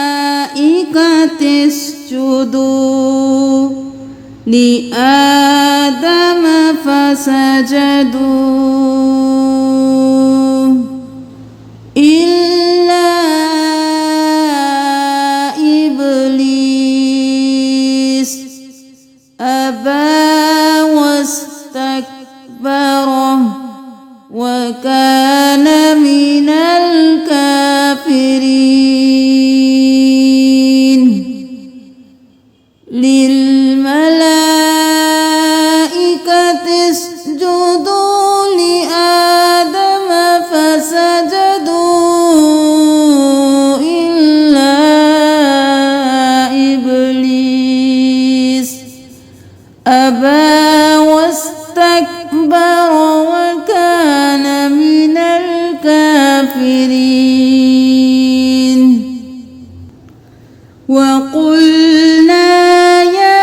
للملائكة اسجدوا لآدم فسجدوا إلا إبليس أبى واستكبر وكان من الكافرين للملائكة اسجدوا لآدم فسجدوا إلا إبليس أبى واستكبر وكان من الكافرين وقلنا يا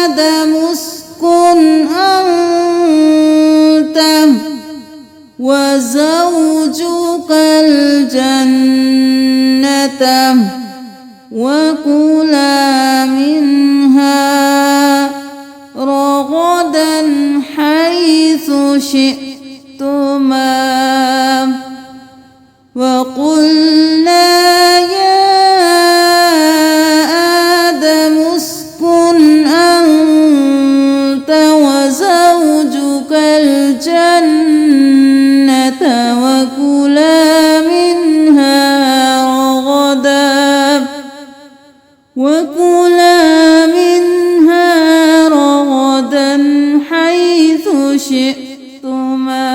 آدم اسكن أنت وزوجك الجنة وكلا منها رغدا حيث شئتما وقلنا يا آدم اسكن أنت وزوجك الجنة وكلا منها رغدا حيث شئتما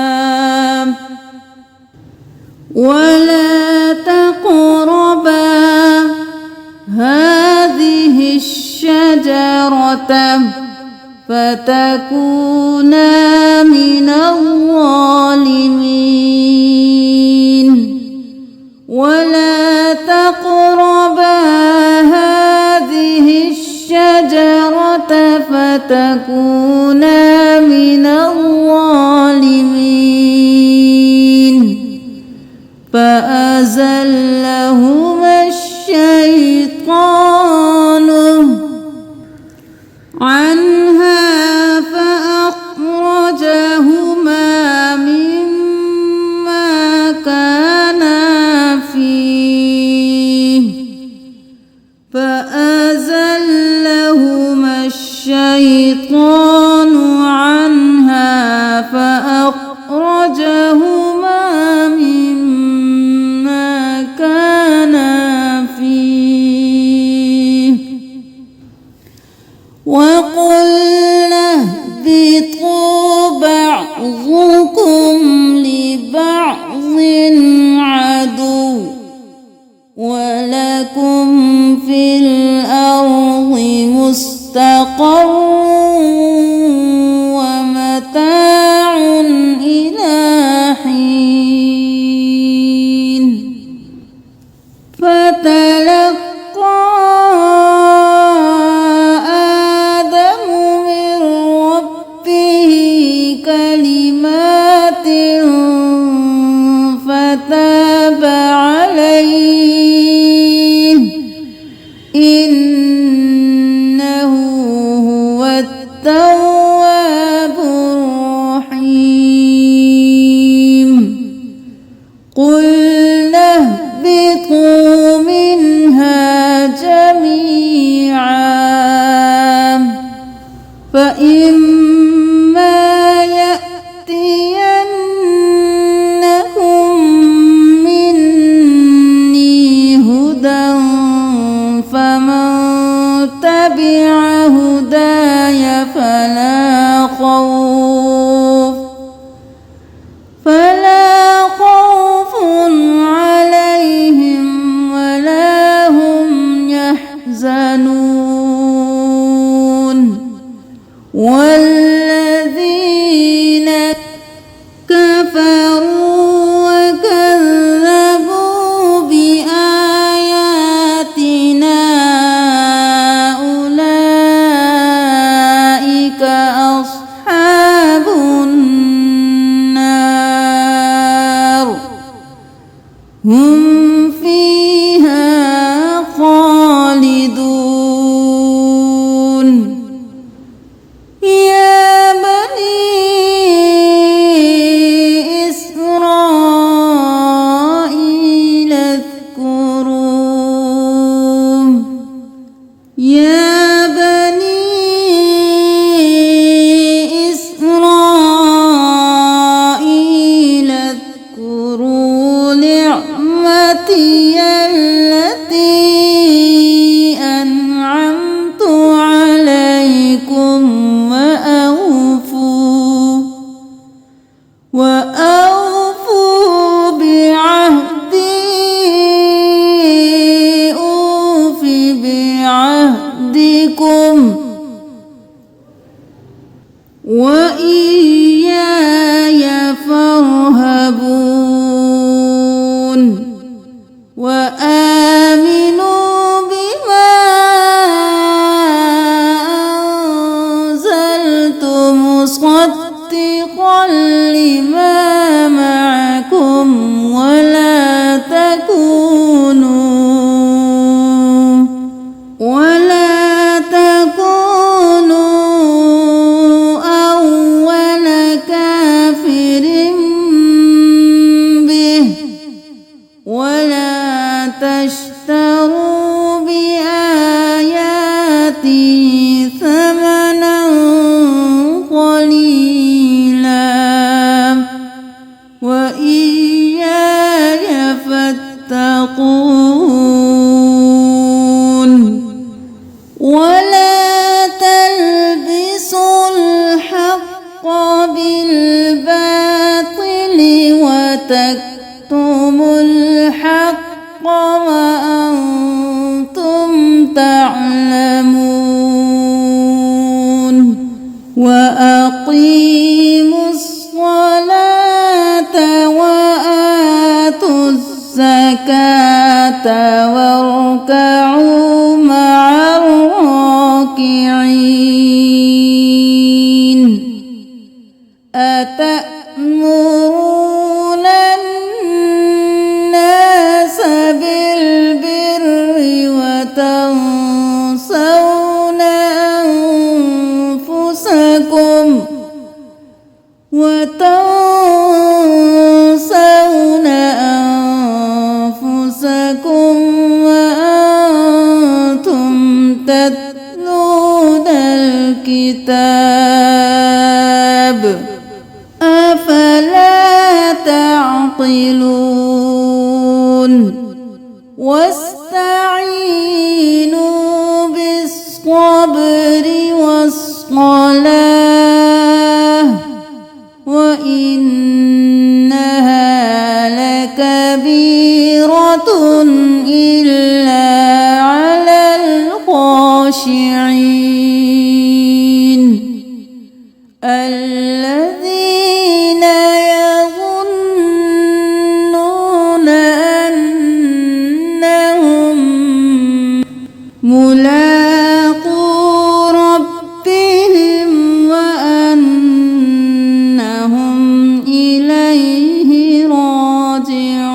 ولا تقربا هذه الشجرة فتكونا من الظالمين ولا تقربا هذه الشجرة فتكونا من الظالمين فأزلهما الشيطان عنها فأخرجهما مما كانا فيه فأزلهما الشيطان عنها فأخرجهما مما كانا فيه وقلنا اهبطوا بعضكم لبعض عدو ولكم في الأرض مستقر ومتاع إلى حين فتلقى آدم من ربه كلمات فتاب عليه إنه هو التواب الرحيم قلنا اهبطوا منها جميعا فإما يأتينكم مني هدى فمن تبع هداي فلا خوف عليهم ولا هم يحزنون والذين كفروا وكذبوا بآياتنا أولئك أصحاب النار هم فيها خالدون يا بني إسرائيل اذكروا يا بني إسرائيل اذكروا نعمتي التي أنعمت عليكم وأوفوا بعهدي أوف بعهدكم وإياي فارهبون وآمنوا بما أنزلت مصدقا لما معكم ولا تكونوا أول كافر به ولا تشتروا بآياتي ثمنا قليلا وإياي فاتقون ولا تلبسوا الحق بالباطل وتكتموا الحق وأنتم تعلمون وأقيموا الصلاة وآتوا الزكاة واركعوا مع الراكعين أتأمرون الناس بالبر وتنسون أنفسكم وأنتم تتلون الكتاب أفلا تعقلون واستعينوا بالصبر والصلاة وإنها لكبيرة إلا على الخاشعين الذين يظنون أنهم ملاقو ربهم وأنهم إليه راجعون